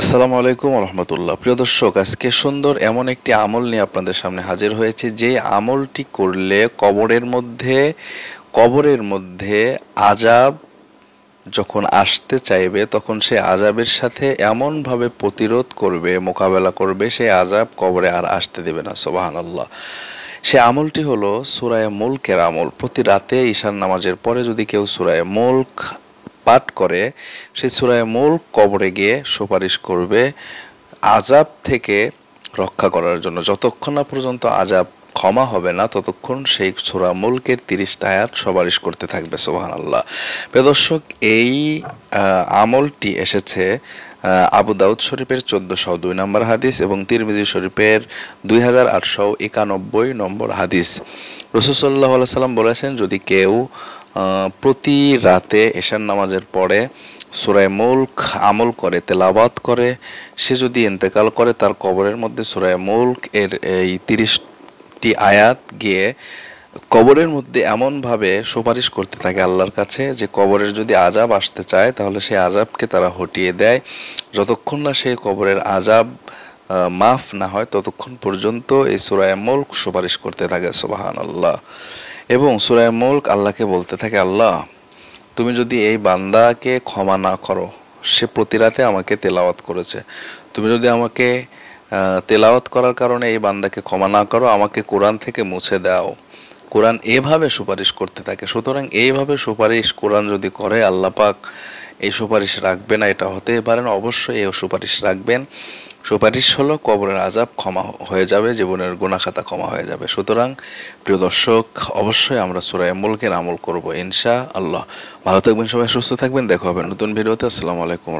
আসসালামু আলাইকুম রহমতুল্লাহ। প্রিয় দর্শক, আজকে সুন্দর এমন একটি আমল নিয়ে আপনাদের সামনে হাজির হয়েছে, যে আমলটি করলে কবরের মধ্যে আযাব যখন আসতে চাইবে, তখন সে আযাবের সাথে এমনভাবে প্রতিরোধ করবে, মোকাবেলা করবে, সে আযাব কবরে আর আসতে দেবে না। সুবহানাল্লাহ। সে আমলটি হলো সূরা মুলকের আমল। প্রতি রাতে ঈশার নামাজের পরে যদি কেউ সূরা মুলক পাঠ করে, সেই সূরা মুলক কবরে গিয়ে সুপারিশ করবে আযাব থেকে রক্ষা করার জন্য। যতক্ষণ না পর্যন্ত আযাব ক্ষমা হবে না, ততক্ষণ সেই সূরা মুলকের 30টা আয়াত সুপারিশ করতে থাকবে। সুবহানাল্লাহ। প্রিয় দর্শক, এই আমলটি এসেছে আবু দাউদ শরীফের 1402 নম্বর হাদিস এবং তিরমিজি শরীফের 2891 নম্বর হাদিস। রাসূল সাল্লাল্লাহু আলাইহি সাল্লাম বলেছেন, যদি কেউ প্রতি রাতে এশার নামাজের পরে সূরা মুলক আমল করে, তেলাওয়াত করে, সে যদি ইন্তেকাল করে, তার কবরের মধ্যে সূরা মুলক এর এই 30টি আয়াত গিয়ে কবরের মধ্যে এমনভাবে সুপারিশ করতে থাকে আল্লাহর কাছে, যে কবরের যদি আযাব আসতে চায়, তাহলে সেই আযাবকে তারা হটিয়ে দেয়। যতক্ষণ না সেই কবরের আযাব মাফ না হয়, ততক্ষণ পর্যন্ত এই সূরা মুলক সুপারিশ করতে থাকে। সুবহানাল্লাহ। এবং সূরা মুলক আল্লাহকে বলতে থাকে, আল্লাহ, তুমি যদি এই বান্দাকে ক্ষমা না করো, সে প্রতি রাতে আমাকে তেলাওয়াত করেছে, তুমি যদি আমাকে তেলাওয়াত করার কারণে এই বান্দাকে ক্ষমা না করো, আমাকে কোরআন থেকে মুছে দাও। কোরআন এভাবে সুপারিশ করতে থাকে। সুতরাং এইভাবে সুপারিশ কোরআন যদি করে, আল্লাহ পাক এই সুপারিশ রাখবে না এটা হতেই পারে না, অবশ্যই এই সুপারিশ রাখবেন। সুপারিশ হলো কবরের আযাব ক্ষমা হয়ে যাবে, জীবনের গুনাহ খাতা ক্ষমা হয়ে যাবে। সুতরাং প্রিয় দর্শক, অবশ্যই আমরা সূরা মুলকের আমল করব ইনশাআল্লাহ। ভালো থাকবেন সবাই, সুস্থ থাকবেন, দেখা হবে নতুন ভিডিওতে। আসসালামু আলাইকুম।